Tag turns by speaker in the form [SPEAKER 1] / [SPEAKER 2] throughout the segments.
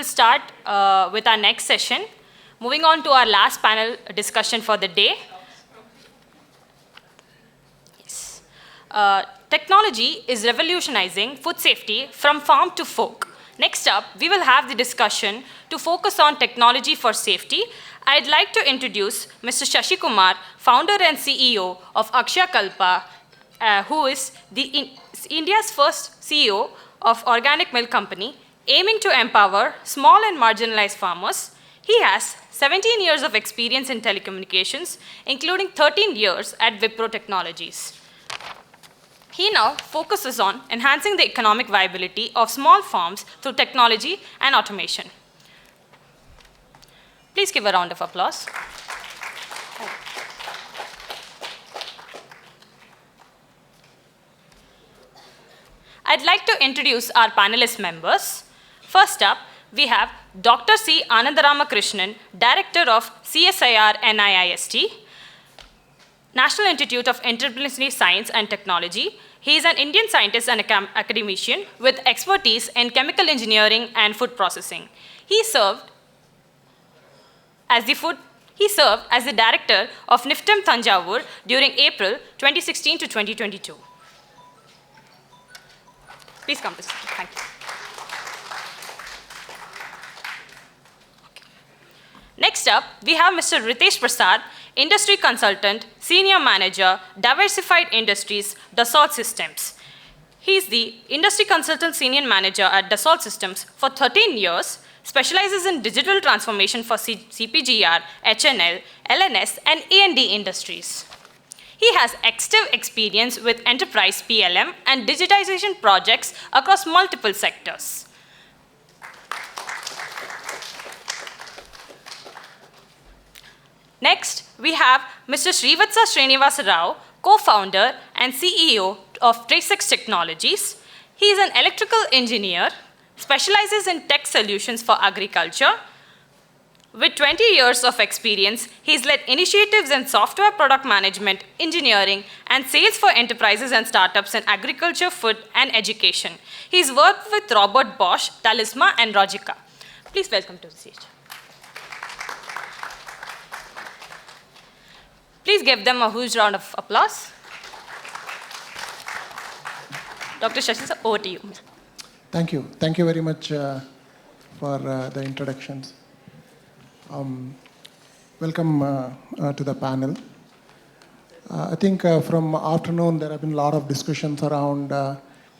[SPEAKER 1] will start with our next session. Moving on to our last panel discussion for the day. Yes. Technology is revolutionizing food safety from farm to fork. Next up, we will have the discussion to focus on technology for safety. I'd like to introduce Mr. Shashi Kumar, founder and CEO of Akshaya Kalpa, who is India's first CEO of organic milk company, aiming to empower small and marginalized farmers. He has 17 years of experience in telecommunications, including 13 years at Wipro Technologies. He now focuses on enhancing the economic viability of small farms through technology and automation. Please give a round of applause. I'd like to introduce our panelist members. First up, we have Dr. C. Anandaramakrishnan, Director of CSIR NIIST, National Institute of Interdisciplinary Science and Technology. He is an Indian scientist and academician with expertise in chemical engineering and food processing. He served as the director of NIFTEM Thanjavur during April 2016 to 2022. Please come to speak. Thank you. Next up, we have Mr. Ritesh Prasad, Industry Consultant, Senior Manager, Diversified Industries, Dassault Systems. He is the Industry Consultant Senior Manager at Dassault Systems for 13 years, specializes in digital transformation for CPGR, HNL, LNS, and A&D industries. He has extensive experience with enterprise PLM and digitization projects across multiple sectors. Next, we have Mr. Srivatsa Srinivasa Rao, co-founder and CEO of TraceX Technologies. He is an electrical engineer, specializes in tech solutions for agriculture. With 20 years of experience, he's led initiatives in software product management, engineering, and sales for enterprises and startups in agriculture, food, and education. He's worked with Robert Bosch, Talisma, and Rojika. Please welcome to the stage. Please give them a huge round of applause. Dr. Shashi, sir, over to you.
[SPEAKER 2] Thank you. Thank you very much for the introductions. Welcome to the panel. I think from afternoon there have been a lot of discussions around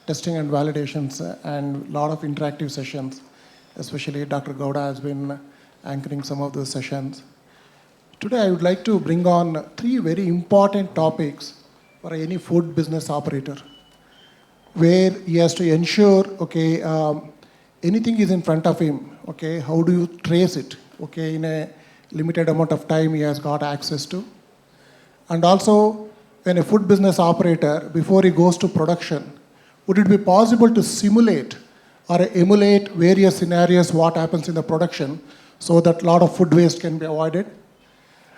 [SPEAKER 2] testing and validations and a lot of interactive sessions. Especially Dr. Gowda has been anchoring some of those sessions. Today I would like to bring on three very important topics for any food business operator, where he has to ensure, okay, anything is in front of him, okay, how do you trace it, okay, in a limited amount of time he has got access to. And also, when a food business operator, before he goes to production, would it be possible to simulate or emulate various scenarios, what happens in the production, so that a lot of food waste can be avoided.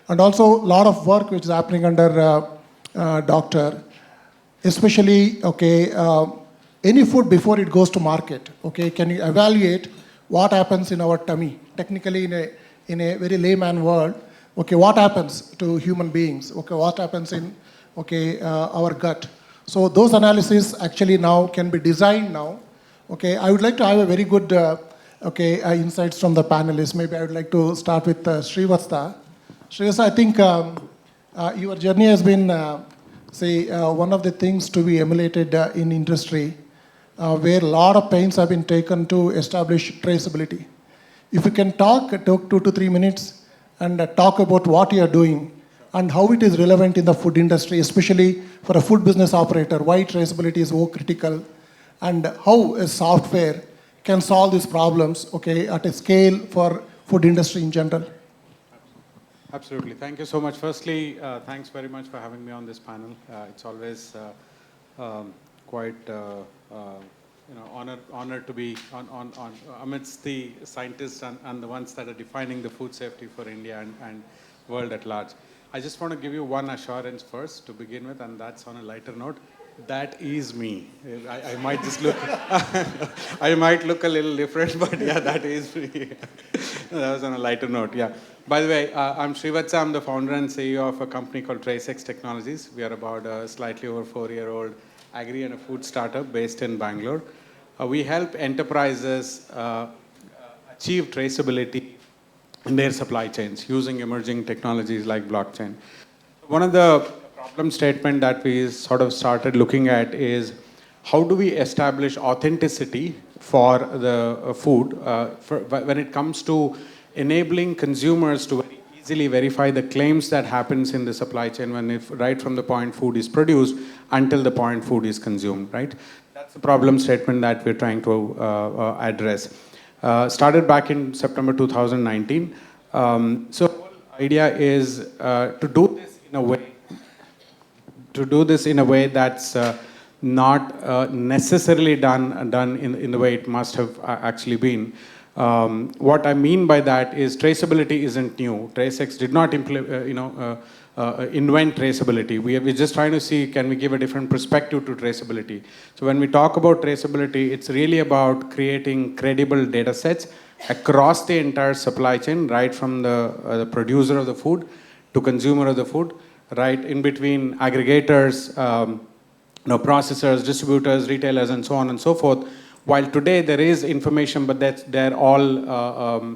[SPEAKER 2] And also, a lot of work which is happening under doctor, especially, okay, any food before it goes to market, okay, can you evaluate what happens in our tummy, technically in a very layman world, okay, what happens to human beings, okay, what happens in, okay, our gut. So those analyses actually now can be designed now, okay. I would like to have a very good, okay, insights from the panelists. Maybe I would like to start with Srivatsa. Srivatsa, I think your journey has been, one of the things to be emulated in industry, where a lot of pains have been taken to establish traceability. If you can talk 2 to 3 minutes and talk about what you are doing and how it is relevant in the food industry, especially for a food business operator, why traceability is so critical, and how a software can solve these problems, okay, at a scale for food industry in general.
[SPEAKER 3] Absolutely. Thank you so much. Firstly, thanks very much for having me on this panel. It's always quite honor to be on amidst the scientists and the ones that are defining the food safety for India and world at large. I just want to give you one assurance first to begin with, and that's on a lighter note. That is me. I might just look, I might look a little different, but yeah, that is me. That was on a lighter note, yeah. By the way, I'm Srivatsa. I'm the founder and CEO of a company called TraceX Technologies. We are about a slightly over 4-year-old agri and a food startup based in Bangalore. We help enterprises achieve traceability in their supply chains using emerging technologies like blockchain. One of the problem statement that we sort of started looking at is how do we establish authenticity for the food when it comes to enabling consumers to very easily verify the claims that happens in the supply chain when if right from the point food is produced until the point food is consumed, right? That's the problem statement that we're trying to address. Started back in September 2019. So the whole idea is to do this in a way that's not necessarily done in the way it must have actually been. What I mean by that is traceability isn't new. TraceX did not invent traceability. We're just trying to see, can we give a different perspective to traceability? So when we talk about traceability, it's really about creating credible data sets across the entire supply chain, right from the producer of the food to consumer of the food, right in between aggregators, processors, distributors, retailers, and so on and so forth. While today there is information, but they're all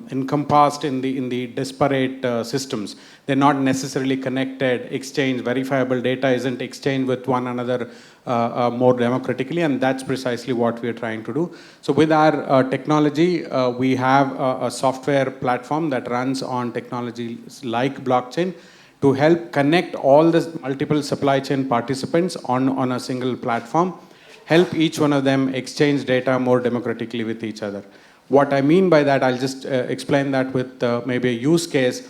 [SPEAKER 3] encompassed in the disparate systems. They're not necessarily connected, exchanged, verifiable data isn't exchanged with one another more democratically, and that's precisely what we're trying to do. So with our technology, we have a software platform that runs on technologies like blockchain to help connect all the multiple supply chain participants on a single platform, help each one of them exchange data more democratically with each other. What I mean by that, I'll just explain that with maybe a use case.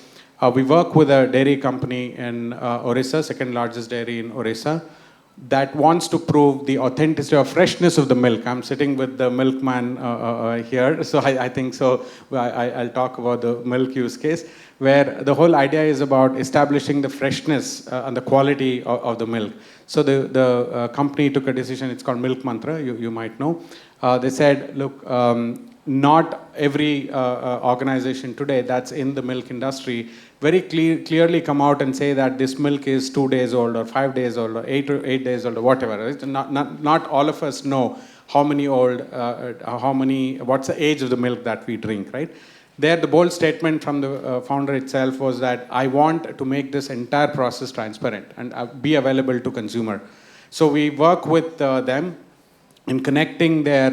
[SPEAKER 3] We work with a dairy company in Orissa, second largest dairy in Orissa, that wants to prove the authenticity or freshness of the milk. I'm sitting with the milkman here, so I think so. I'll talk about the milk use case, where the whole idea is about establishing the freshness and the quality of the milk. So the company took a decision, it's called Milk Mantra, you might know. They said, look, not every organization today that's in the milk industry very clearly come out and say that this milk is 2 days old or 5 days old or 8 days old or whatever. Right? Not all of us know what's the age of the milk that we drink, right? There, the bold statement from the founder itself was that I want to make this entire process transparent and be available to consumer. So we work with them in connecting their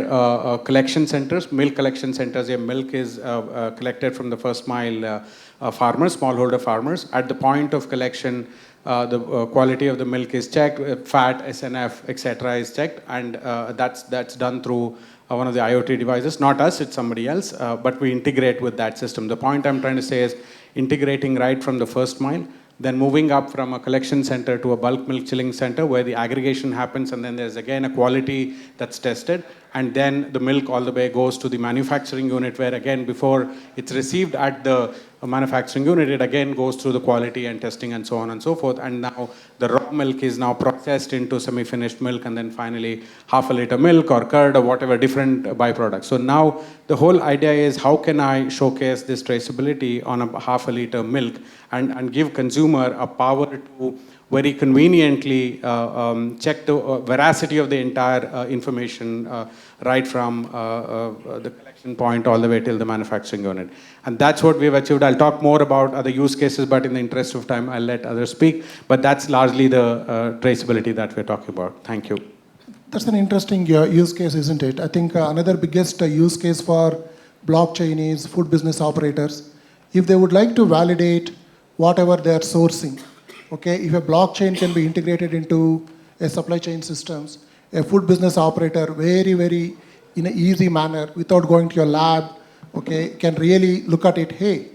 [SPEAKER 3] collection centers, milk collection centers. Where milk is collected from the first mile farmers, smallholder farmers. At the point of collection, the quality of the milk is checked, fat, SNF, etc. is checked, and that's done through one of the IoT devices. Not us, it's somebody else, but we integrate with that system. The point I'm trying to say is integrating right from the first mile, then moving up from a collection center to a bulk milk chilling center where the aggregation happens, and then there's again a quality that's tested, and then the milk all the way goes to the manufacturing unit where again before it's received at the manufacturing unit, it again goes through the quality and testing and so on and so forth, and now the raw milk is now processed into semi-finished milk, and then finally half a liter milk or curd or whatever different byproducts. So now the whole idea is how can I showcase this traceability on a half a liter milk and give consumer a power to very conveniently check the veracity of the entire information right from the collection point all the way till the manufacturing unit. And that's what we've achieved. I'll talk more about other use cases, but in the interest of time, I'll let others speak. But that's largely the traceability that we're talking about. Thank you.
[SPEAKER 2] That's an interesting use case, isn't it? I think another biggest use case for blockchain is food business operators. If they would like to validate whatever they are sourcing, okay, if a blockchain can be integrated into a supply chain systems, a food business operator very in an easy manner without going to your lab, okay, can really look at it, hey,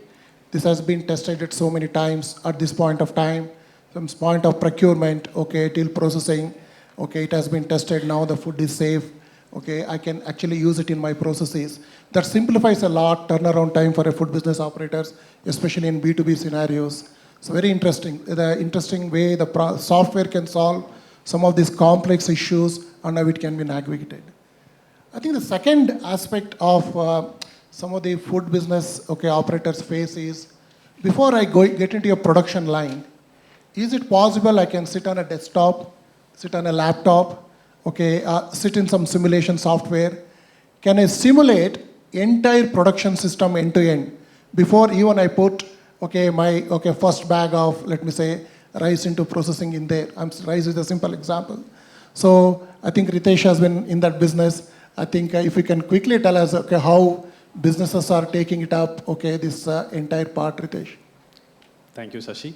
[SPEAKER 2] this has been tested at so many times at this point of time, from point of procurement, okay, till processing, okay, it has been tested, now the food is safe, okay, I can actually use it in my processes. That simplifies a lot turnaround time for a food business operators, especially in B2B scenarios. So very interesting. The interesting way the software can solve some of these complex issues and how it can be navigated. I think the second aspect of some of the food business operators face is, before I get into a production line, is it possible I can sit on a desktop, sit on a laptop, sit in some simulation software? Can I simulate entire production system end to end before even I put my first bag of, let me say, rice into processing in there? Rice is a simple example. So I think Ritesh has been in that business. I think if you can quickly tell us how businesses are taking it up, this entire part, Ritesh.
[SPEAKER 4] Thank you, Shashi.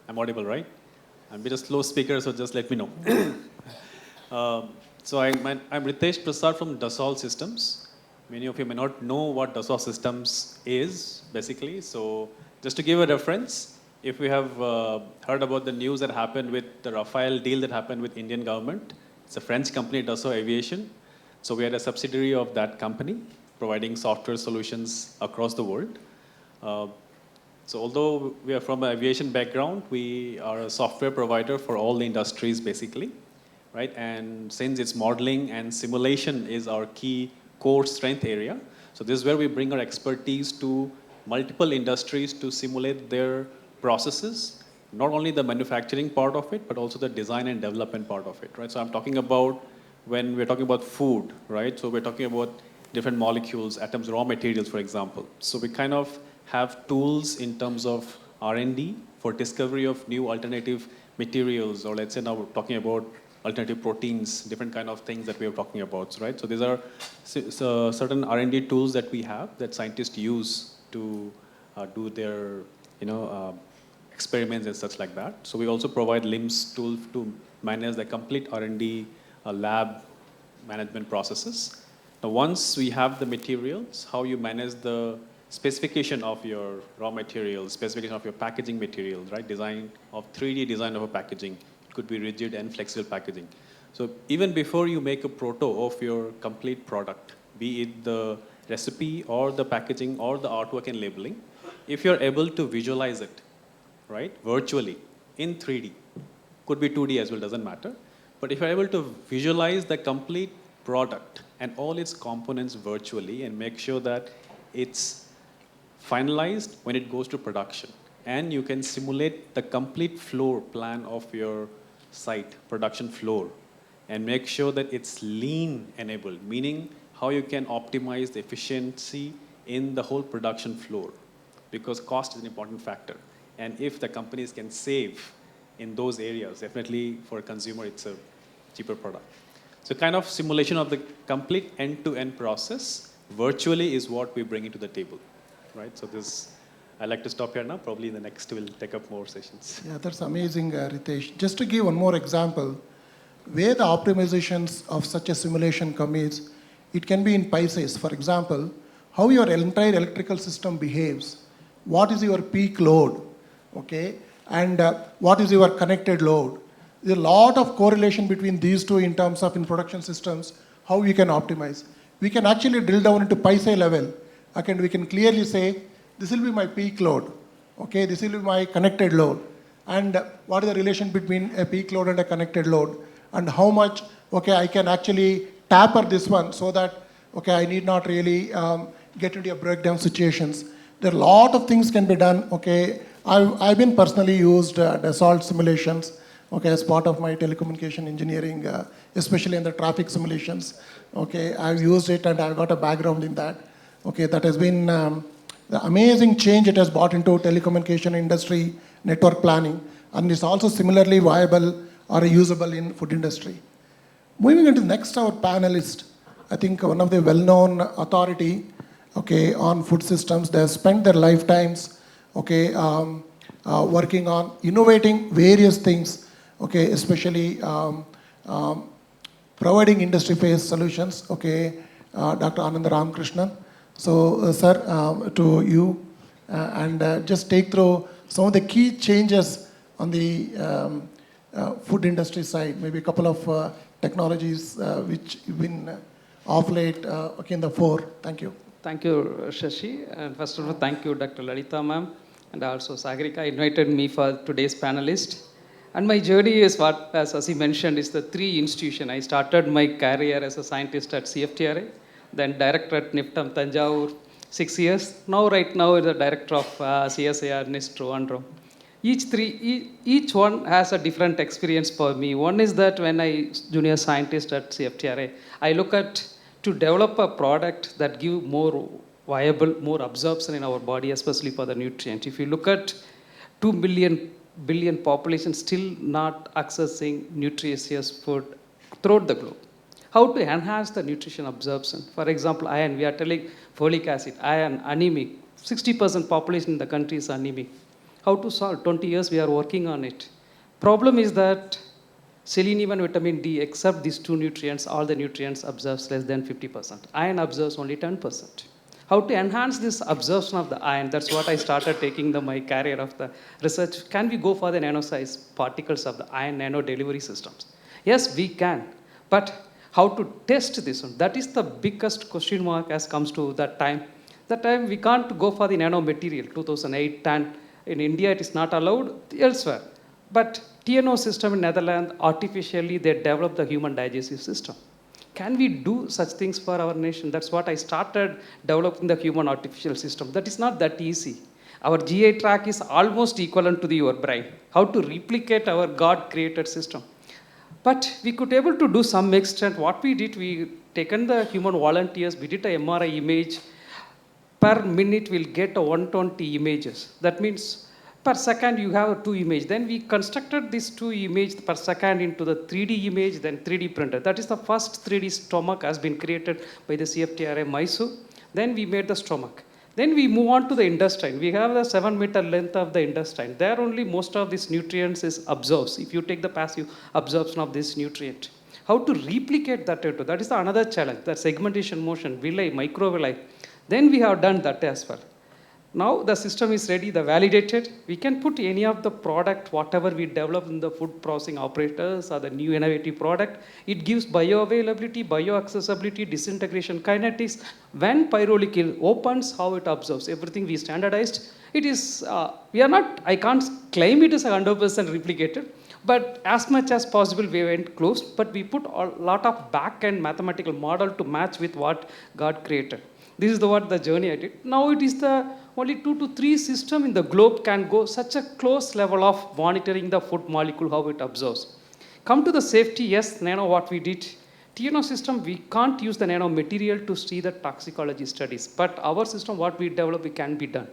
[SPEAKER 4] I'm audible, right? I'm a bit of a slow speaker, so just let me know. I'm Ritesh Prasad from Dassault Systems. Many of you may not know what Dassault Systems is, basically. So just to give a reference, if we have heard about the news that happened with the Rafale deal that happened with Indian government, it's a French company, Dassault Aviation. So we are a subsidiary of that company, providing software solutions across the world. So although we are from an aviation background, we are a software provider for all the industries, basically, right? And since it's modeling and simulation is our key core strength area, so this is where we bring our expertise to multiple industries to simulate their processes, not only the manufacturing part of it, but also the design and development part of it, right? So I'm talking about, when we're talking about food, right? So we're talking about different molecules, atoms, raw materials, for example. So we kind of have tools in terms of R&D for discovery of new alternative materials, or let's say now we're talking about alternative proteins, different kind of things that we are talking about, right? So these are certain R&D tools that we have that scientists use to do their, experiments and such like that. So we also provide LIMS tools to manage the complete R&D lab management processes. Now, once we have the materials, how you manage the specification of your raw materials, specification of your packaging materials, right? Design of 3D design of a packaging. It could be rigid and flexible packaging. So even before you make a proto of your complete product, be it the recipe or the packaging or the artwork and labeling, if you're able to visualize it, right, virtually in 3D, could be 2D as well, doesn't matter. But if you're able to visualize the complete product and all its components virtually and make sure that it's finalized when it goes to production, and you can simulate the complete floor plan of your site, production floor, and make sure that it's lean enabled, meaning how you can optimize the efficiency in the whole production floor, because cost is an important factor. And if the companies can save in those areas, definitely for a consumer, it's a cheaper product. So kind of simulation of the complete end-to-end process virtually is what we bring into the table, right? So this, I'd like to stop here now. Probably in the next we'll take up more sessions.
[SPEAKER 2] Yeah, that's amazing, Ritesh. Just to give one more example, where the optimizations of such a simulation come is, it can be in pieces. For example, how your entire electrical system behaves. What is your peak load, and what is your connected load. There's a lot of correlation between these two in terms of in production systems, how we can optimize. We can actually drill down into PISA level. We can clearly say, this will be my peak load, this will be my connected load. And what is the relation between a peak load and a connected load? And how much, I can actually taper this one so that, I need not really get into a breakdown situations. There are a lot of things can be done, I've been personally used Dassault simulations, as part of my telecommunication engineering, especially in the traffic simulations. I've used it and I've got a background in that. That has been the amazing change it has brought into telecommunication industry, network planning, and it's also similarly viable or usable in food industry. Moving into next, our panelist, I think one of the well-known authority, on food systems. They have spent their lifetimes, working on innovating various things, especially providing industry-based solutions, Dr. Ananda Ramakrishnan. So, sir, to you, and just take through some of the key changes on the food industry side, maybe a couple of technologies which have been off late, in the fore. Thank you.
[SPEAKER 5] Thank you, Shashi. And first of all, thank you, Dr. Lalita ma'am, and also Sagarika invited me for today's panelist. And my journey is what, as he mentioned, is the three institution. I started my career as a scientist at CFTRA, then director at NIFTAM Tanjavur, 6 years. Now, right now, the director of CSIR NIST Trivandrum. Each one has a different experience for me. One is that when I junior scientist at CFTRA, I look at to develop a product that give more viable, more absorption in our body, especially for the nutrient. If you look at 2 billion population still not accessing nutritious food throughout the globe. How to enhance the nutrition absorption? For example, iron, we are telling folic acid, iron, anemic. 60% population in the country is anemic. How to solve? 20 years we are working on it. Problem is that selenium and vitamin D, except these two nutrients, all the nutrients absorbs less than 50%. Iron absorbs only 10%. How to enhance this absorption of the iron? That's what I started taking my career of the research. Can we go for the nano-size particles of the iron nano delivery systems? Yes, we can. But how to test this one? That is the biggest question mark as comes to that time. That time we can't go for the nano material, 2008, 10. In India, it is not allowed elsewhere. But TNO system in Netherlands, artificially, they developed the human digestive system. Can we do such things for our nation? That's what I started developing the human artificial system. That is not that easy. Our GI tract is almost equivalent to your brain. How to replicate our God-created system? But we could able to do some extent. What we did, we taken the human volunteers, we did a MRI image. Per minute, we'll get 120 images. That means per second, you have 2 images. Then we constructed these 2 images per second into the 3D image, then 3D printer. That is the first 3D stomach has been created by the CFTRA Mysore. Then we made the stomach. Then we move on to the intestine. We have the 7-meter length of the intestine. There only most of these nutrients is absorbed. If you take the passive absorption of this nutrient. How to replicate that into? That is another challenge. The segmentation motion, villi, microvilli. Then we have done that as well. Now the system is ready, the validated. We can put any of the product, whatever we develop in the food processing operators or the new innovative product. It gives bioavailability, bioaccessibility, disintegration kinetics. When pyrolicule opens, how it absorbs. Everything we standardized. It is, I can't claim it is 100% replicated. But as much as possible, we went close. But we put a lot of back-end mathematical model to match with what God created. This is what the journey I did. Now it is the only 2 to 3 system in the globe can go such a close level of monitoring the food molecule, how it absorbs. Come to the safety, yes, nano what we did. TNO system, we can't use the nano material to see the toxicology studies. But our system, what we develop, it can be done.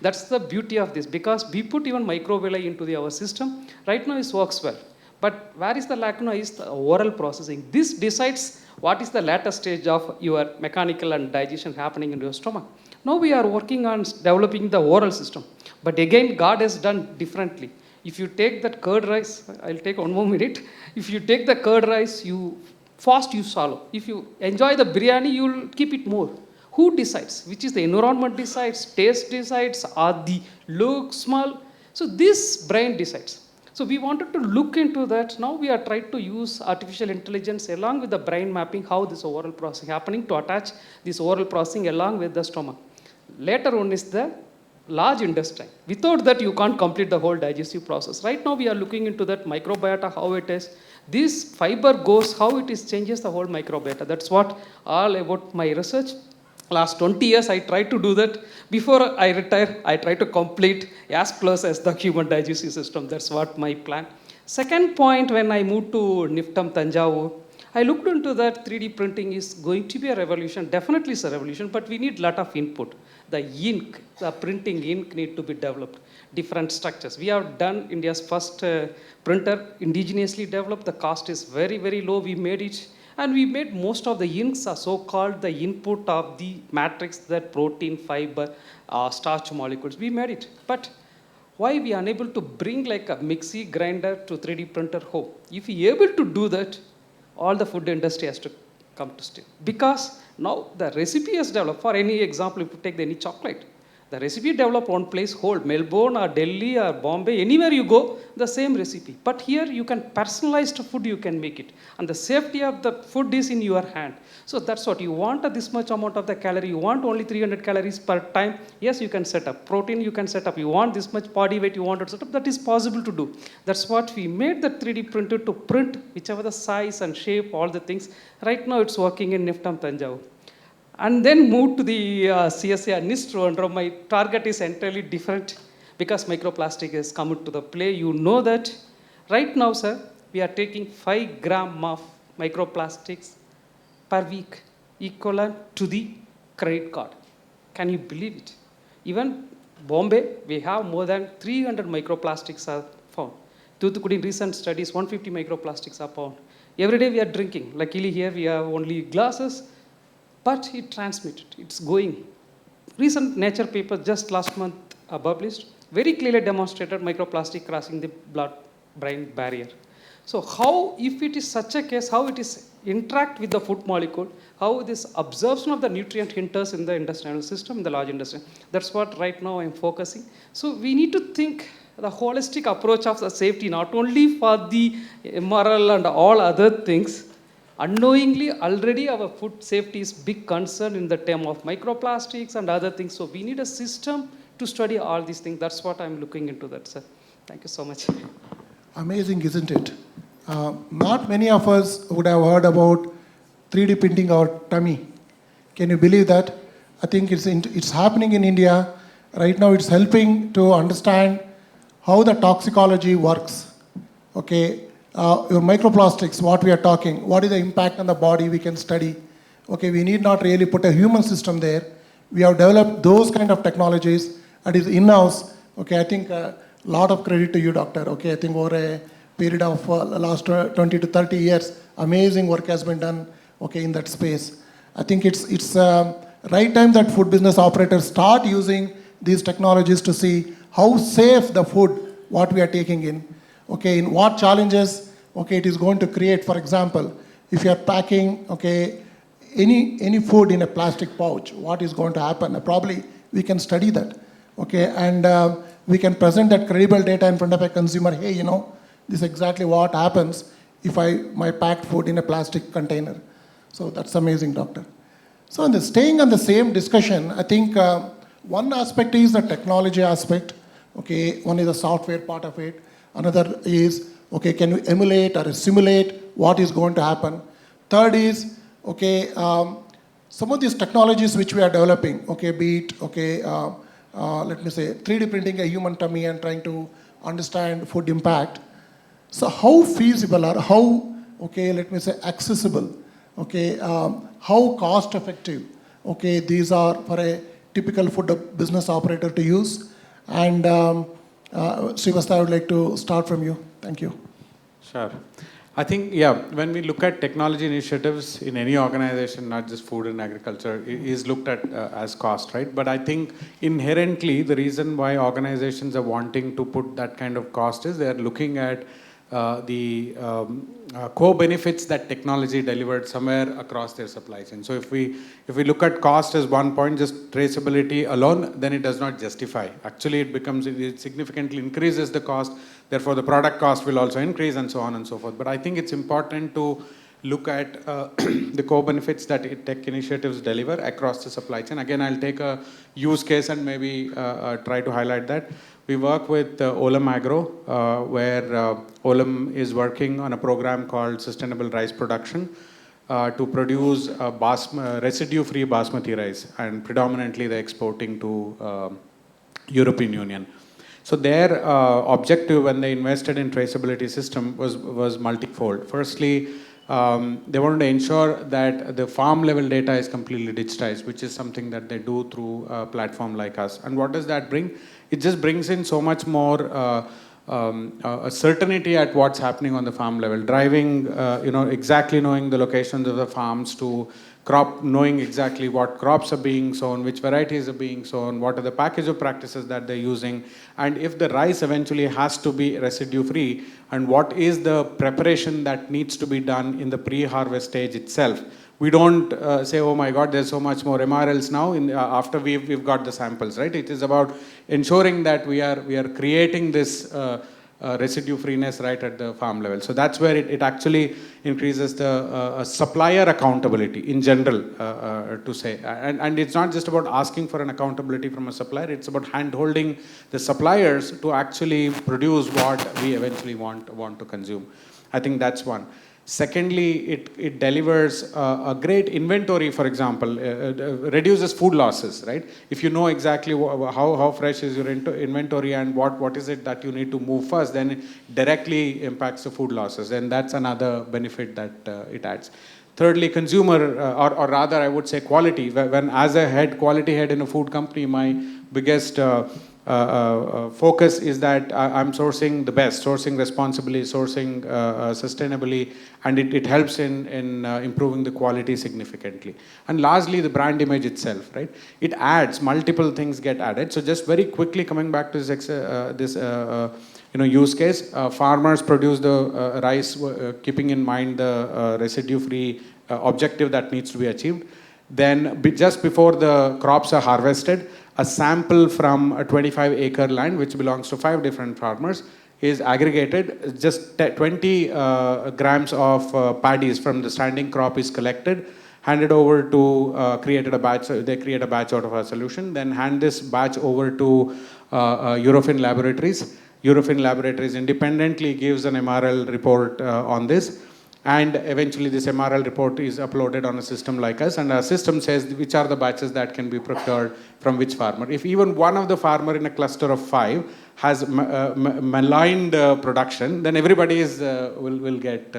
[SPEAKER 5] That's the beauty of this, because we put even microvilli into our system. Right now, it works well. But where is the lacuna is the oral processing. This decides what is the later stage of your mechanical and digestion happening in your stomach. Now we are working on developing the oral system. But again, God has done differently. If you take that curd rice, I'll take 1 more minute. If you take the curd rice, you swallow. If you enjoy the biryani, you'll keep it more. Who decides? Which is the environment decides, taste decides, or the look, smell. So this brain decides. So we wanted to look into that. Now we are trying to use artificial intelligence along with the brain mapping, how this oral processing happening to attach this oral processing along with the stomach. Later on is the large intestine. Without that, you can't complete the whole digestive process. Right now, we are looking into that microbiota, how it is. This fiber goes, how it is changes the whole microbiota. That's what all about my research. Last 20 years, I tried to do that. Before I retire, I try to complete as close as the human digestive system. That's what my plan. Second point, when I moved to NIFTAM Tanjavur, I looked into that 3D printing is going to be a revolution. Definitely it's a revolution, but we need a lot of input. The ink, the printing ink need to be developed. Different structures. We have done India's first printer, indigenously developed. The cost is very, very low. We made it. And we made most of the inks are so-called the input of the matrix, that protein, fiber, starch molecules. We made it. But why we are unable to bring like a mixie grinder to 3D printer home? If we are able to do that, all the food industry has to come to stay. Because now the recipe is developed. For any example, if you take any chocolate, The recipe developed one place, hold Melbourne or Delhi or Bombay, anywhere you go, the same recipe. But here you can personalize the food, you can make it. And the safety of the food is in your hand. So that's what you want, this much amount of the calorie. You want only 300 calories per time. Yes, you can set up. Protein you can set up. You want this much body weight you want to set up. That is possible to do. That's what we made the 3D printer to print whichever the size and shape, all the things. Right now it's working in Niftam Tanjavur. And then moved to the CSA NIST round. My target is entirely different because microplastic has come into the play. You know that right now, sir, we are taking 5 grams of microplastics per week, equivalent to the credit card. Can you believe it? Even Bombay, we have more than 300 microplastics are found. Thuthukudi, in recent studies, 150 microplastics are found. Every day we are drinking. Luckily here we have only glasses, but it transmitted, it's going. Recent Nature paper just last month published, very clearly demonstrated microplastic crossing the blood-brain barrier. So how, if it is such a case, how it is interact with the food molecule, how this absorption of the nutrient hinders in the intestinal system, in the large intestine. That's what right now I'm focusing. So we need to think the holistic approach of the safety, not only for the moral and all other things. Unknowingly, already our food safety is big concern in the term of microplastics and other things. So we need a system to study all these things. That's what I'm looking into that, sir. Thank you so much.
[SPEAKER 2] Amazing, isn't it? Not many of us would have heard about 3D printing our tummy. Can you believe that? I think it's happening in India. Right now it's helping to understand how the toxicology works. Okay, your microplastics, what we are talking, what is the impact on the body we can study. Okay, we need not really put a human system there. We have developed those kind of technologies and is in-house. Okay, I think a lot of credit to you, doctor. Okay, I think over a period of last 20 to 30 years, amazing work has been done, okay, in that space. I think it's right time that food business operators start using these technologies to see how safe the food, what we are taking in, okay, in what challenges, okay, it is going to create. For example, if you are packing, okay, any food in a plastic pouch, what is going to happen? Probably we can study that, okay, and we can present that credible data in front of a consumer. Hey, you know, this is exactly what happens if my packed food in a plastic container. So that's amazing, doctor. So staying on the same discussion, I think one aspect is the technology aspect. Okay, one is the software part of it. Another is, okay, can you emulate or simulate what is going to happen? Third is, okay, some of these technologies which we are developing, okay, be it, okay, let me say, 3D printing a human tummy and trying to understand food impact. So how feasible or how, okay, let me say, accessible, okay, how cost effective, okay, these are for a typical food business operator to use. And Srivastava, I would like to start from you. Thank you.
[SPEAKER 3] Sure. I think, yeah, when we look at technology initiatives in any organization, not just food and agriculture, it is looked at as cost, right? But I think inherently the reason why organizations are wanting to put that kind of cost is they're looking at the core benefits that technology delivered somewhere across their supply chain. So if we look at cost as one point, just traceability alone, then it does not justify. Actually, it significantly increases the cost. Therefore, the product cost will also increase, and so on and so forth. But I think it's important to look at the core benefits that tech initiatives deliver across the supply chain. Again, I'll take a use case and maybe try to highlight that. We work with Olam Agro, where Olam is working on a program called Sustainable Rice Production to produce residue-free basmati rice, and predominantly they're exporting to European Union. So their objective when they invested in traceability system was multifold. Firstly, they wanted to ensure that the farm level data is completely digitized, which is something that they do through a platform like us. And what does that bring? It just brings in so much more a certainty at what's happening on the farm level. Driving, exactly knowing the locations of the farms, to crop, knowing exactly what crops are being sown, which varieties are being sown, what are the package of practices that they're using, and if the rice eventually has to be residue free, and what is the preparation that needs to be done in the pre-harvest stage itself We don't say, oh my God, there's so much more MRLs now after we've got the samples, right? It is about ensuring that we are creating this residue freeness right at the farm level. So that's where it actually increases the supplier accountability in general, to say. And it's not just about asking for an accountability from a supplier, it's about hand-holding the suppliers to actually produce what we eventually want to consume. I think that's one. Secondly, it delivers a great inventory, for example, reduces food losses, right? If you know exactly how fresh is your inventory and what is it that you need to move first, then it directly impacts the food losses. And that's another benefit that it adds. Thirdly, consumer, or rather I would say quality. When as a quality head in a food company, my biggest focus is that I'm sourcing the best, sourcing responsibly, sourcing sustainably, and it helps in improving the quality significantly. And lastly, the brand image itself, right? It adds, multiple things get added. So just very quickly coming back to this use case, farmers produce the rice keeping in mind the residue-free objective that needs to be achieved. Then just before the crops are harvested, a sample from a 25-acre land, which belongs to 5 different farmers, is aggregated. Just 20 grams of paddies from the standing crop is collected, handed over to created a batch. They create a batch out of our solution, then hand this batch over to Eurofin Laboratories. Eurofin Laboratories independently gives an MRL report on this. And eventually this MRL report is uploaded on a system like us, and our system says which are the batches that can be procured from which farmer. If even one of the farmer in a cluster of 5 has maligned production, then everybody will get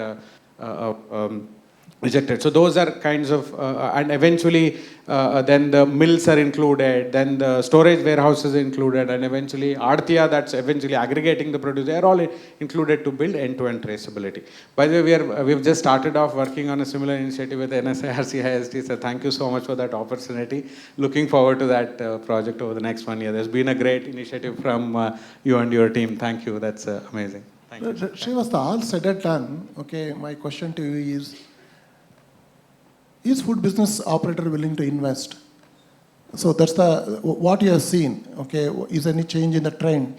[SPEAKER 3] rejected. So those are kinds of, and eventually then the mills are included, then the storage warehouses are included, and eventually Arthia, that's eventually aggregating the produce, they are all included to build end-to-end traceability. By the way, we've just started off working on a similar initiative with NSA, RCIST, so thank you so much for that opportunity. Looking forward to that project over the next 1 year. There's been a great initiative from you and your team. Thank you, that's amazing. Thank you.
[SPEAKER 2] Srivastava, all said and done, okay, my question to you is food business operator willing to invest? So that's what you have seen, okay? Is any change in the trend?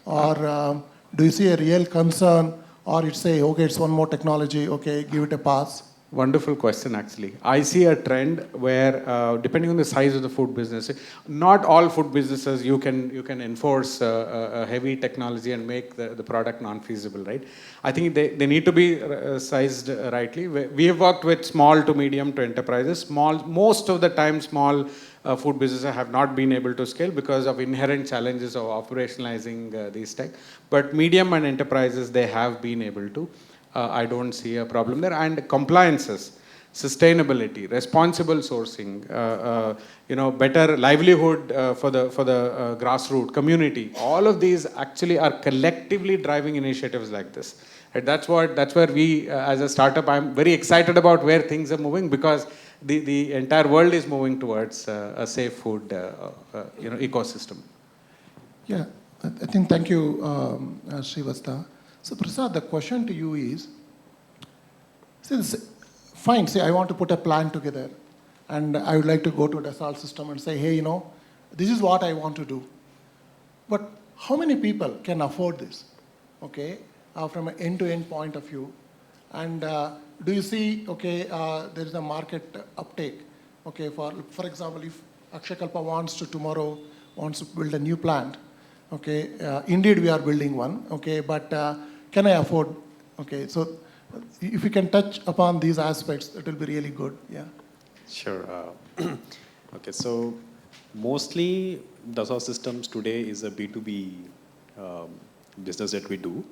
[SPEAKER 2] Or do you see a real concern, or you say, okay, it's one more technology, okay, give it a pass?
[SPEAKER 3] Wonderful question, actually. I see a trend where, depending on the size of the food business, not all food businesses you can enforce a heavy technology and make the product non-feasible, right? I think they need to be sized rightly. We have worked with small to medium to enterprises. Most of the time, small food businesses have not been able to scale because of inherent challenges of operationalizing these tech. But medium and enterprises, they have been able to. I don't see a problem there. And compliances, sustainability, responsible sourcing, better livelihood for the grassroots community. All of these actually are collectively driving initiatives like this. And that's where we, as a startup, I'm very excited about where things are moving, because the entire world is moving towards a safe food ecosystem.
[SPEAKER 2] Yeah, I think, thank you, Srivastava. So Prasad, the question to you is, fine, say I want to put a plan together, and I would like to go to a Dassault system and say, hey, this is what I want to do. But how many people can afford this, okay, from an end-to-end point of view? And do you see, okay, there is a market uptake, okay, for example, if Akshakalpa tomorrow wants to build a new plant, okay, indeed we are building one, okay, but can I afford? Okay, so if you can touch upon these aspects, it will be really good. Yeah.
[SPEAKER 4] Sure. Okay, so mostly Dassault Systems today is a B2B business that we do.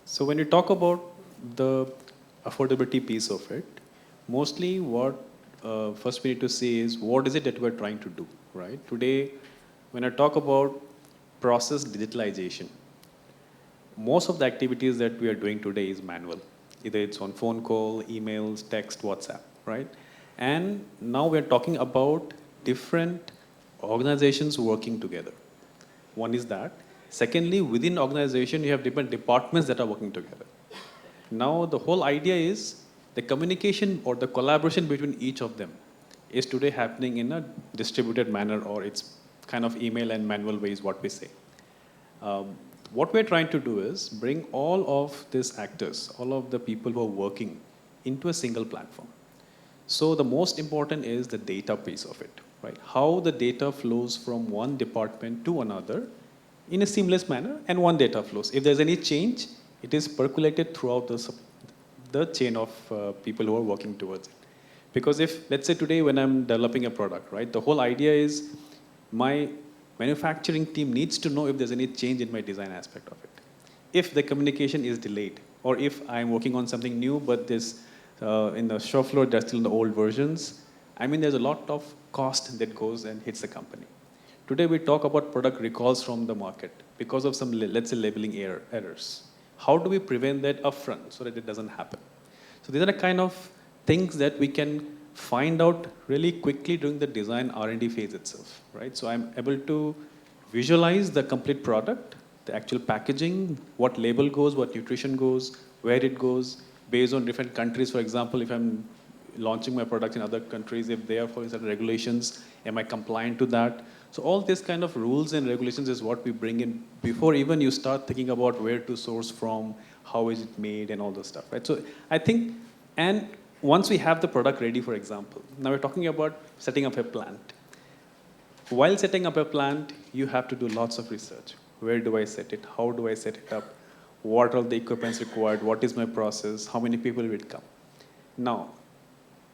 [SPEAKER 4] So when you talk about the affordability piece of it, mostly what first we need to see is what is it that we're trying to do, right? Today, when I talk about process digitalization, most of the activities that we are doing today is manual. Either it's on phone call, emails, text, WhatsApp, right? And now we're talking about different organizations working together. One is that. Secondly, within organization, you have different departments that are working together. Now, the whole idea is the communication or the collaboration between each of them is today happening in a distributed manner, or it's kind of email and manual way is what we say. What we're trying to do is bring all of these actors, all of the people who are working into a single platform. So the most important is the data piece of it, right? How the data flows from one department to another in a seamless manner, and one data flows. If there's any change, it is percolated throughout the chain of people who are working towards it. Because if, let's say today when I'm developing a product, right, the whole idea is my manufacturing team needs to know if there's any change in my design aspect of it. If the communication is delayed, or if I'm working on something new, but this in the shop floor, they're still in the old versions, I mean, there's a lot of cost that goes and hits the company. Today, we talk about product recalls from the market because of some, let's say, labeling errors. How do we prevent that upfront so that it doesn't happen? So these are the kind of things that we can find out really quickly during the design R&D phase itself, right? So I'm able to visualize the complete product, the actual packaging, what label goes, what nutrition goes, where it goes, based on different countries. For example, if I'm launching my product in other countries, if they are following certain regulations, am I compliant to that? So all these kind of rules and regulations is what we bring in before even you start thinking about where to source from, how is it made, and all those stuff, right? So I think, and once we have the product ready, for example, now we're talking about setting up a plant. While setting up a plant, you have to do lots of research. Where do I set it? How do I set it up? What are the equipments required? What is my process? How many people will come? Now,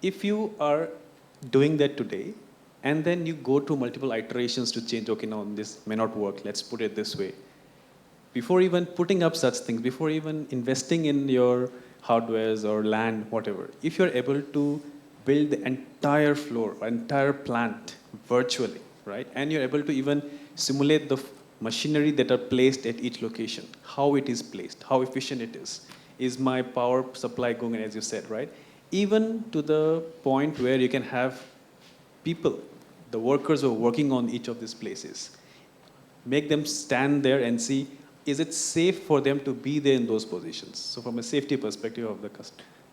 [SPEAKER 4] if you are doing that today, and then you go to multiple iterations to change, okay, now this may not work, let's put it this way. Before even putting up such things, before even investing in your hardwares or land, whatever, if you're able to build the entire floor, entire plant virtually, right? And you're able to even simulate the machinery that are placed at each location, how it is placed, how efficient it is my power supply going, as you said, right? Even to the point where you can have people, the workers who are working on each of these places, make them stand there and see, is it safe for them to be there in those positions? So from a safety perspective of the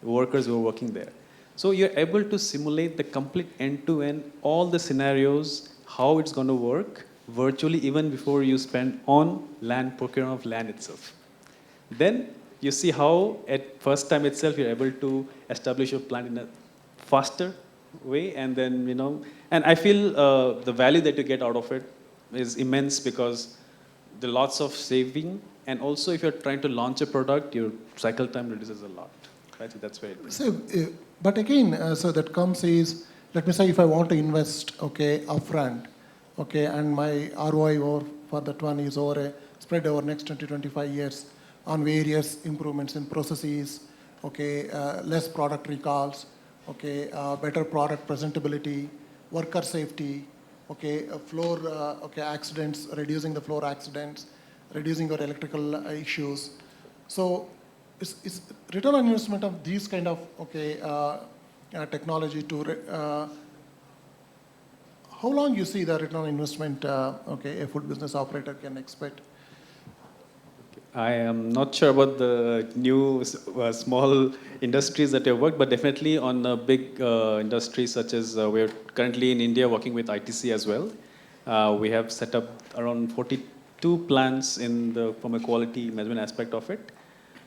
[SPEAKER 4] workers who are working there. So you're able to simulate the complete end-to-end, all the scenarios, how it's going to work virtually, even before you spend on land, procurement of land itself. Then you see how at first time itself you're able to establish your plant in a faster way, and then, and I feel the value that you get out of it is immense, because there are lots of saving, and also if you're trying to launch a product, your cycle time reduces a lot, right? So that's where it is.
[SPEAKER 2] So, but again, so that comes is, let me say if I want to invest, okay, upfront, okay, and my ROI for that one is spread over next 20-25 years on various improvements in processes, okay, less product recalls, okay, better product presentability, worker safety, okay, floor accidents, reducing the floor accidents, reducing your electrical issues. So it's return on investment of these kind of technology to how long you see the return on investment a food business operator can expect?
[SPEAKER 4] I am not sure about the new small industries that you worked, but definitely on a big industries such as we're currently in India working with ITC as well. We have set up around 42 plants from a quality measurement aspect of it.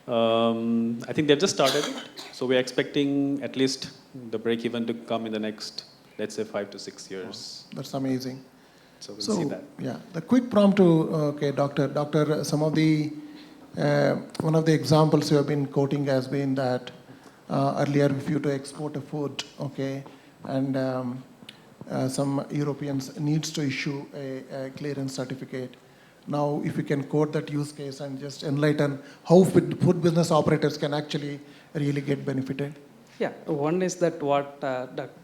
[SPEAKER 4] I think they've just started it, so we're expecting at least the break even to come in the next, let's say, 5 to 6 years.
[SPEAKER 2] That's amazing.
[SPEAKER 4] So we'll see that.
[SPEAKER 2] Yeah, the quick prompt to Doctor, some of the one of the examples you have been quoting has been that earlier if you to export a food, okay, and some Europeans needs to issue a clearance certificate. Now, if you can quote that use case and just enlighten how food business operators can actually really get benefited.
[SPEAKER 5] Yeah, one is that what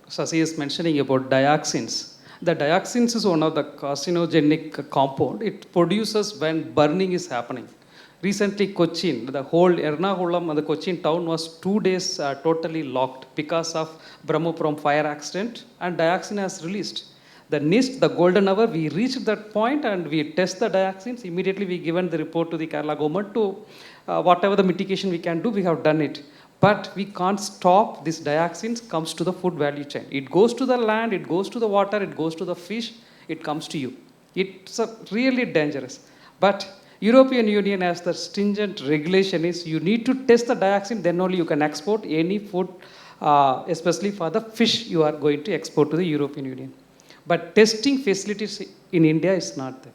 [SPEAKER 5] Sasi is mentioning about dioxins. The dioxins is one of the carcinogenic compound. It produces when burning is happening. Recently, Cochin, the whole Ernakulam and the Cochin town was 2 days totally locked because of Brahmapuram fire accident, and dioxin has released. The NIST, the golden hour, we reached that point and we test the dioxins. Immediately we given the report to the Kerala government to whatever the mitigation we can do, we have done it. But we can't stop this dioxins comes to the food value chain. It goes to the land, it goes to the water, it goes to the fish, it comes to you. It's really dangerous. But European Union has the stringent regulation is you need to test the dioxin, then only you can export any food, especially for the fish you are going to export to the European Union. But testing facilities in India is not there.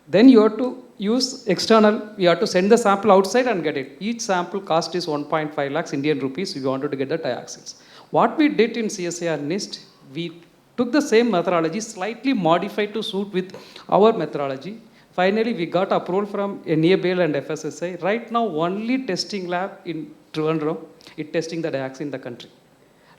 [SPEAKER 5] Then you have to use external, you have to send the sample outside and get it. Each sample cost is 1.5 lakhs Indian rupees if you wanted to get the dioxins. What we did in CSIR NIST, we took the same methodology, slightly modified to suit with our methodology. Finally, we got approval from NABL and FSSI. Right now, only testing lab in Trivandrum is testing the dioxin in the country.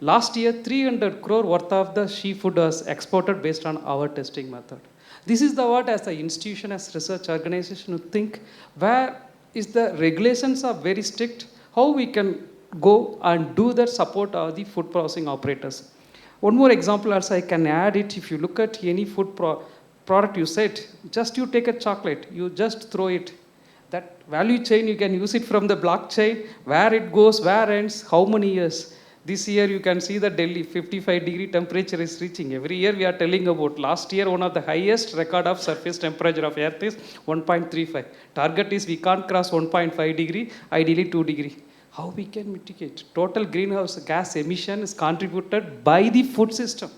[SPEAKER 5] Last year, 300 crore worth of the seafood was exported based on our testing method. This is the what as the institution, as research organization, you think where is the regulations are very strict, how we can go and do that support of the food processing operators. One more example also I can add it, if you look at any food product you said, just you take a chocolate, you just throw it. That value chain, you can use it from the blockchain, where it goes, where ends, how many years. This year you can see that Delhi 55-degree temperature is reaching. Every year we are telling about. Last year one of the highest record of surface temperature of earth is 1.35. Target is we can't cross 1.5 degree, ideally 2 degree. How we can mitigate? Total greenhouse gas emission is contributed by the food system.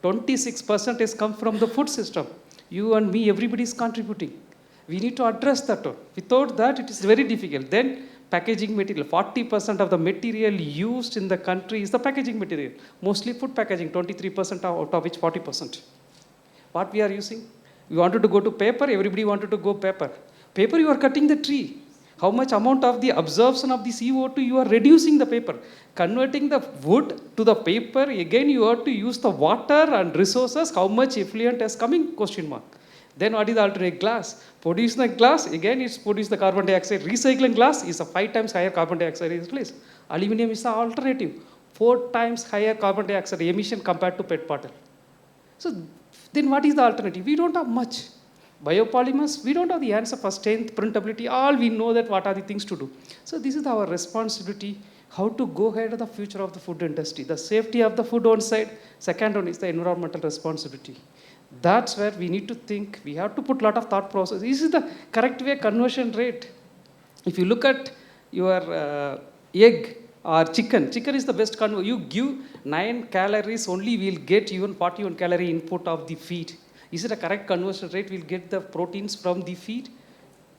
[SPEAKER 5] 26% has come from the food system. You and me, everybody is contributing. We need to address that one. Without that, it is very difficult. Then packaging material, 40% of the material used in the country is the packaging material. Mostly food packaging, 23% out of which 40%. What we are using? We wanted to go to paper, everybody wanted to go paper. Paper, you are cutting the tree. How much amount of the absorption of the CO2 you are reducing the paper. Converting the wood to the paper, again you have to use the water and resources. How much effluent is coming? Question mark. Then what is the alternate? Glass. Produce the glass, again it's produce the carbon dioxide. Recycling glass is a 5 times higher carbon dioxide release. Aluminum is the alternative. 4 times higher carbon dioxide emission compared to PET bottle. So then what is the alternative? We don't have much. Biopolymers, we don't have the answer for strength, printability, all we know that what are the things to do. So this is our responsibility, how to go ahead of the future of the food industry. The safety of the food on side, second one is the environmental responsibility. That's where we need to think, we have to put a lot of thought process. This is the correct way conversion rate. If you look at your egg or chicken is the best conversion. You give 9 calories, only we'll get even 41 calorie input of the feed. Is it a correct conversion rate? We'll get the proteins from the feed?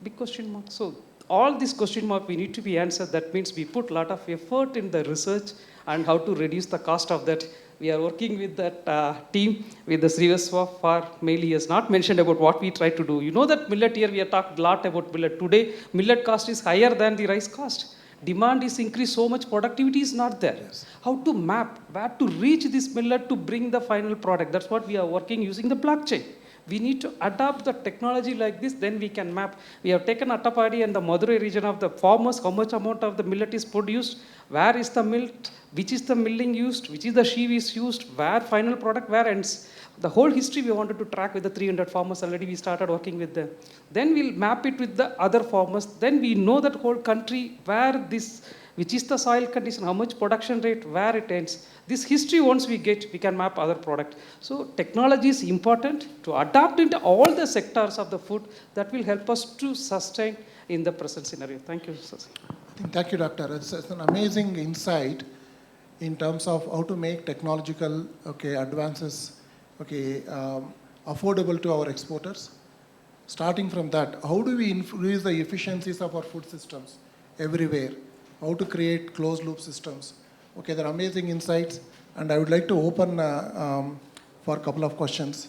[SPEAKER 5] Big question mark. So all these question mark we need to be answered. That means we put a lot of effort in the research and how to reduce the cost of that. We are working with that team, with the Srivaswa for mainly has not mentioned about what we try to do. You know that millet here, we have talked a lot about millet. Today, millet cost is higher than the rice cost. Demand is increased so much, productivity is not there. Yes. How to map, where to reach this millet to bring the final product. That's what we are working using the blockchain. We need to adapt the technology like this, then we can map. We have taken Attapadi and the Madurai region of the farmers, how much amount of the millet is produced, where is the mill, which is the milling used, which is the sheave is used, where final product, where ends. The whole history we wanted to track with the 300 farmers already, we started working with them. Then we'll map it with the other farmers. Then we know that whole country, where this, which is the soil condition, how much production rate, where it ends. This history once we get, we can map other product. So technology is important to adapt into all the sectors of the food that will help us to sustain in the present scenario. Thank you, Sasi.
[SPEAKER 2] Thank you, Doctor. It's an amazing insight in terms of how to make technological advances affordable to our exporters. Starting from that, how do we increase the efficiencies of our food systems everywhere? How to create closed loop systems? Okay, they're amazing insights, and I would like to open for a couple of questions.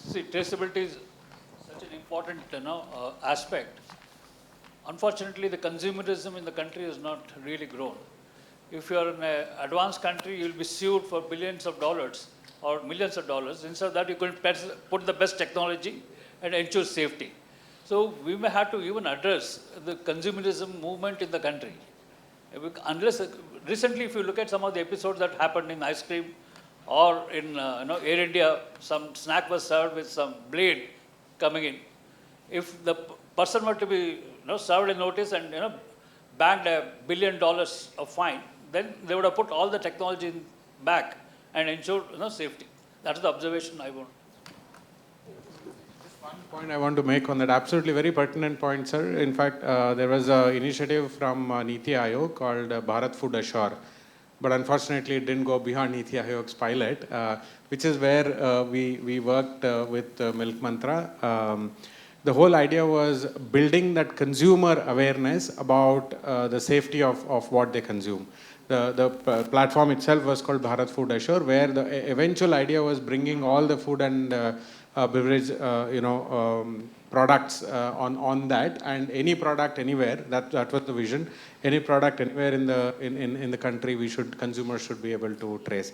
[SPEAKER 6] See, traceability is such an important aspect. Unfortunately, the consumerism in the country has not really grown. If you are in an advanced country, you will be sued for billions of dollars or millions of dollars. Instead of that, you could put the best technology and ensure safety. So we may have to even address the consumerism movement in the country. Unless recently, if you look at some of the episodes that happened in ice cream or in Air India, some snack was served with some blade coming in. If the person were to be served a notice and banned $1 billion of fine, then they would have put all the technology back and ensured safety. That's the observation I want.
[SPEAKER 3] One point I want to make on that, absolutely very pertinent point, sir. In fact, there was an initiative from Niti Aayog called Bharat Food Assure, but unfortunately it didn't go beyond Niti Aayog's pilot, which is where we worked with Milk Mantra. The whole idea was building that consumer awareness about the safety of what they consume. The platform itself was called Bharat Food Assure, where the eventual idea was bringing all the food and beverage, products on that, and any product anywhere. That was the vision. Any product anywhere in the country, consumers should be able to trace.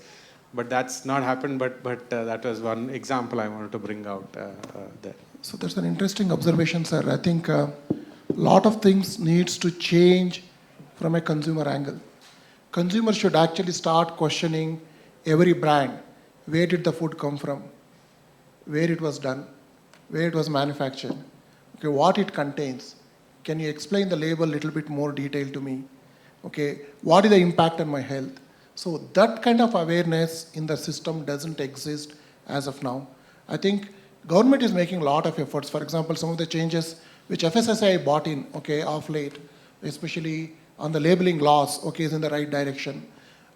[SPEAKER 3] But that's not happened. But that was one example I wanted to bring out there.
[SPEAKER 2] So that's an interesting observation, sir. I think a lot of things needs to change from a consumer angle. Consumers should actually start questioning every brand. Where did the food come from? Where it was done? Where it was manufactured? Okay, what it contains? Can you explain the label a little bit more detail to me? Okay, what is the impact on my health? So that kind of awareness in the system doesn't exist as of now. I think government is making a lot of efforts. For example, some of the changes which FSSAI brought in, okay, of late, especially on the labeling laws, okay, is in the right direction.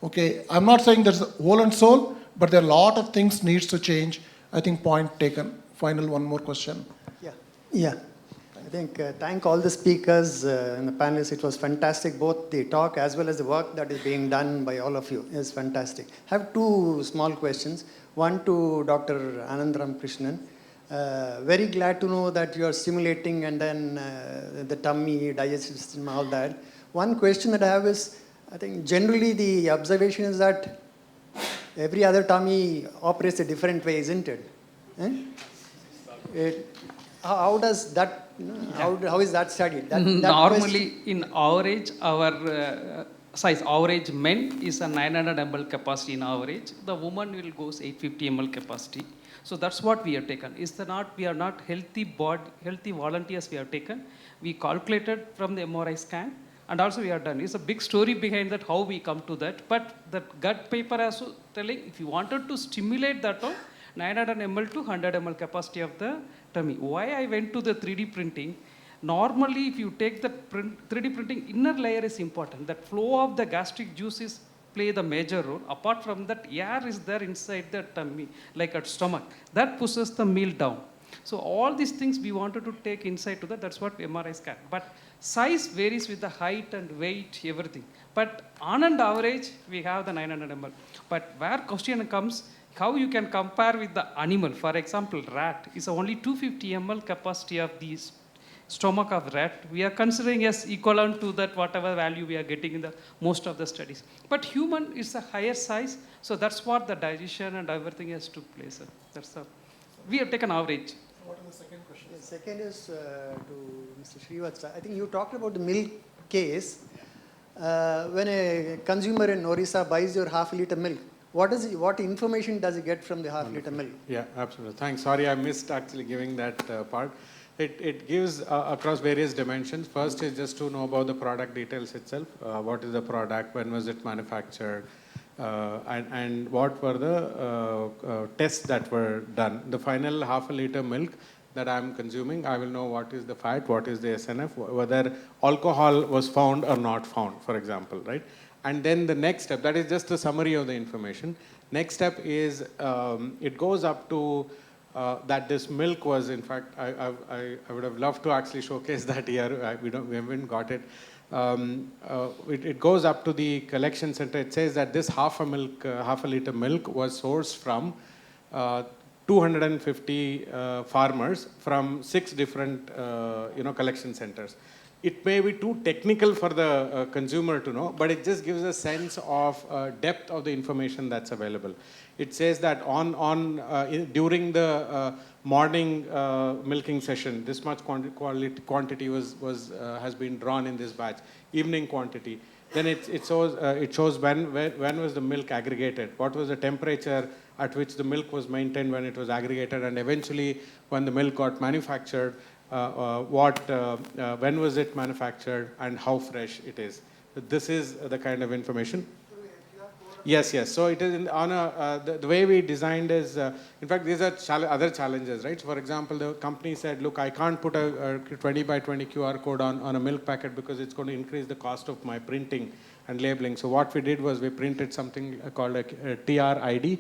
[SPEAKER 2] Okay, I'm not saying there's whole and soul, but there are a lot of things needs to change. I think point taken. Final one more question.
[SPEAKER 7] Yeah. I think thank all the speakers and the panelists. It was fantastic. Both the talk as well as the work that is being done by all of you is fantastic. I have two small questions. One to Dr. Anandram Krishnan. Very glad to know that you are stimulating and then the tummy, digestive system, all that. One question that I have is, I think generally the observation is that every other tummy operates a different way, isn't it? How does that, how is that studied? That
[SPEAKER 5] Normally, in average, our size, average men is a 900 ml capacity in average. The woman will go 850 ml capacity. So that's what we have taken. We are not healthy volunteers we have taken. We calculated from the MRI scan. And also we have done. It's a big story behind that, how we come to that. But the gut paper also telling, if you wanted to stimulate that one, 900 ml to 100 ml capacity of the tummy. Why I went to the 3D printing? Normally, if you take the 3D printing, inner layer is important. That flow of the gastric juices play the major role. Apart from that, air is there inside the tummy, like at stomach. That pushes the meal down. So all these things we wanted to take inside to that. That's what MRI scan. But size varies with the height and weight, everything. But on an average, we have the 900 ml. But where question comes, how you can compare with the animal. For example, rat is only 250 ml capacity of the stomach of rat. We are considering as equivalent to that whatever value we are getting in the most of the studies. But human is a higher size, so that's what the digestion and everything has to play. So that's we have taken average.
[SPEAKER 2] What is the second question?
[SPEAKER 7] The second is to Mr. Srivatsa. I think you talked about the milk case. When a consumer in Orissa buys your half-liter milk, what information does he get from the half-liter milk?
[SPEAKER 3] Yeah, absolutely. Thanks. Sorry, I missed actually giving that part. It gives across various dimensions. First is just to know about the product details itself. What is the product? When was it manufactured? And what were the tests that were done. The final half a liter milk that I'm consuming, I will know what is the fat, what is the SNF, whether alcohol was found or not found, for example, right? And then the next step, that is just a summary of the information. Next step is it goes up to that this milk was, in fact, I would have loved to actually showcase that here. We haven't got it. It goes up to the collection center. It says that this half a liter milk was sourced from 250 farmers from 6 different collection centers. It may be too technical for the consumer to know, but it just gives a sense of depth of the information that's available. It says that during the morning milking session, this much quantity has been drawn in this batch. Evening quantity. Then it shows when was the milk aggregated, what was the temperature at which the milk was maintained when it was aggregated, and eventually when the milk got manufactured, when was it manufactured, and how fresh it is. This is the kind of information. Yes, yes. So it is the way we designed is, in fact, these are other challenges, right? So for example, the company said, look, I can't put a 20 by 20 QR code on a milk packet because it's going to increase the cost of my printing and labeling. So what we did was we printed something called a TRID.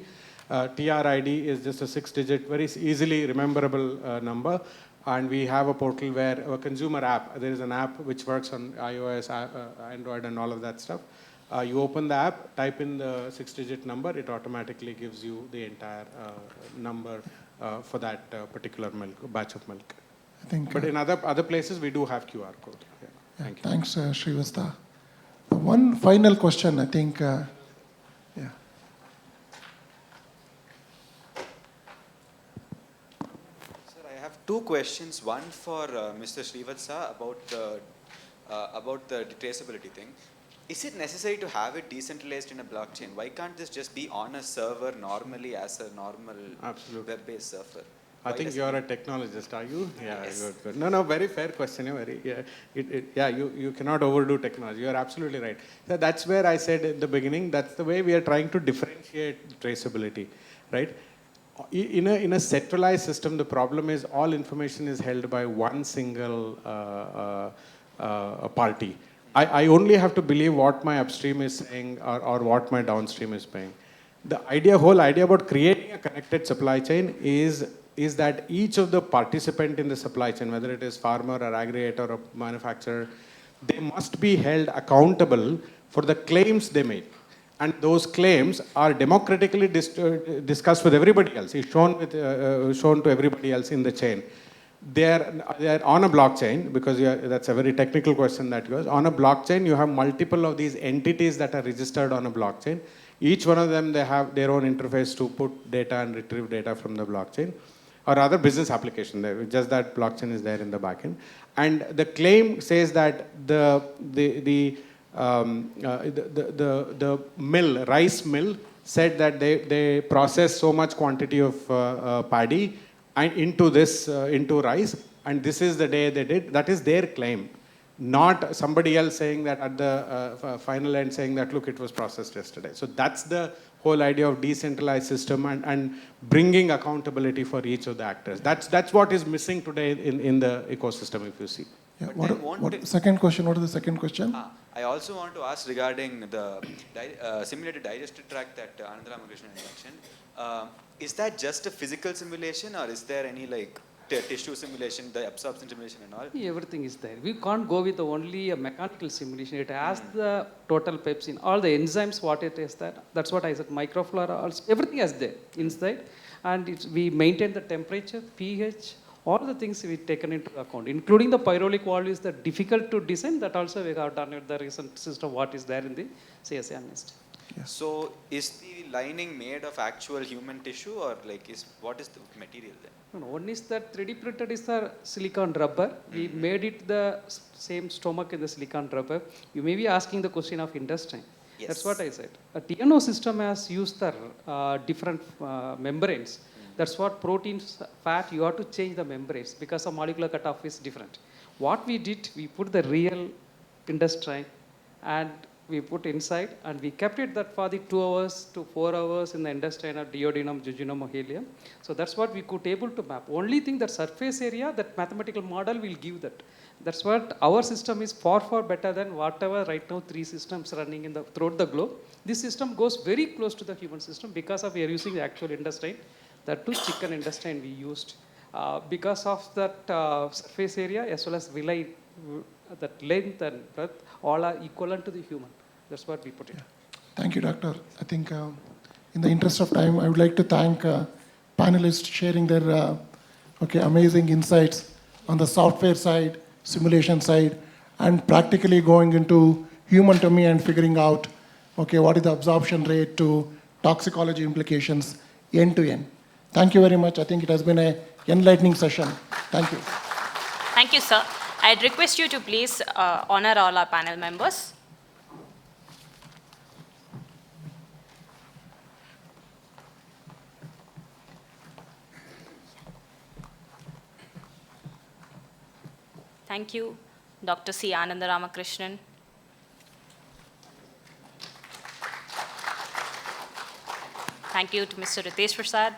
[SPEAKER 3] TRID is just a 6-digit, very easily rememberable number. And we have a portal where a consumer app, there is an app which works on iOS, Android, and all of that stuff. You open the app, type in the 6-digit number, it automatically gives you the entire number for that particular batch of milk.
[SPEAKER 2] I think,
[SPEAKER 3] but in other places, we do have QR code. Yeah. Thank you.
[SPEAKER 2] Thanks, Srivastava. One final question, I think. Yeah.
[SPEAKER 8] Sir, I have two questions. One for Mr. Srivastava about the traceability thing. Is it necessary to have it decentralized in a blockchain? Why can't this just be on a server normally as a normal web-based server?
[SPEAKER 3] I think you're a technologist, are you? Yeah, yes. Good. No, very fair question. You cannot overdo technology. You're absolutely right. So that's where I said in the beginning, that's the way we are trying to differentiate traceability, right? In a centralized system, the problem is all information is held by one single party. I only have to believe what my upstream is saying or what my downstream is saying. The whole idea about creating a connected supply chain is that each of the participant in the supply chain, whether it is farmer or aggregator or manufacturer, they must be held accountable for the claims they make. And those claims are democratically discussed with everybody else. It's shown to everybody else in the chain. They're on a blockchain, because that's a very technical question that goes. On a blockchain, you have multiple of these entities that are registered on a blockchain. Each one of them, they have their own interface to put data and retrieve data from the blockchain, or other business application. Just that blockchain is there in the backend. And the claim says that the rice mill said that they process so much quantity of paddy and into rice, and this is the day they did. That is their claim, not somebody else saying that at the final end saying that, look, it was processed yesterday. So that's the whole idea of decentralized system and bringing accountability for each of the actors. That's what is missing today in the ecosystem, if you see.
[SPEAKER 2] Yeah. Second question? What is the second question?
[SPEAKER 8] I also want to ask regarding the simulated digestive tract that Anand Ramakrishnan mentioned. Is that just a physical simulation, or is there any tissue simulation, the absorption simulation and all?
[SPEAKER 5] Everything is there. We can't go with only a mechanical simulation. It has the total pepsin, all the enzymes, what it is that's what I said, microflora, also, everything is there inside. And we maintain the temperature, pH, all the things we've taken into account, including the pyrrolic values that are difficult to design, that also we have done with the recent system, what is there in the CSA nest.
[SPEAKER 8] Yeah. So is the lining made of actual human tissue, or what is the material then?
[SPEAKER 5] No, one is that 3D printed is the silicon rubber. We made it the same stomach in the silicon rubber. You may be asking the question of intestine.
[SPEAKER 8] Yes.
[SPEAKER 5] That's what I said. A TNO system has used the different membranes. That's what proteins, fat, you have to change the membranes because the molecular cutoff is different. What we did, we put the real intestine and we put inside, and we kept it that for the 2 hours to 4 hours in the intestine of duodenum, jejunum, or helium. So that's what we could able to map. Only thing, that surface area, that mathematical model will give that. That's what our system is far better than whatever right now 3 systems running throughout the globe. This system goes very close to the human system because of we are using the actual intestine. That too chicken intestine we used. Because of that surface area as well as villi, that length and breadth, all are equivalent to the human. That's what we put it.
[SPEAKER 2] Yeah. Thank you, Doctor. I think in the interest of time, I would like to thank panelists sharing their amazing insights on the software side, simulation side, and practically going into human tummy and figuring out, what is the absorption rate to toxicology implications end to end. Thank you very much. I think it has been an enlightening session. Thank you.
[SPEAKER 1] Thank you, sir. I'd request you to please honor all our panel members. Thank you, Dr. C. Ananda Ramakrishnan. Thank you to Mr. Ritesh Prasad.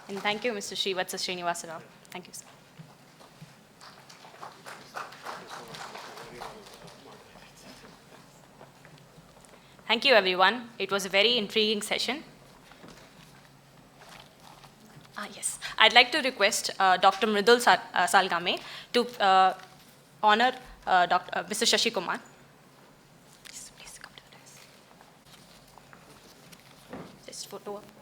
[SPEAKER 1] And thank you, Mr. Srivatsa Srinivasa Rao. Thank you, sir. Thank you, everyone. It was a very intriguing session. Yes. I'd like to request Dr. Mridul Salgame to honor Mr. Shashi Kumar. Please come to the desk. Just photo up.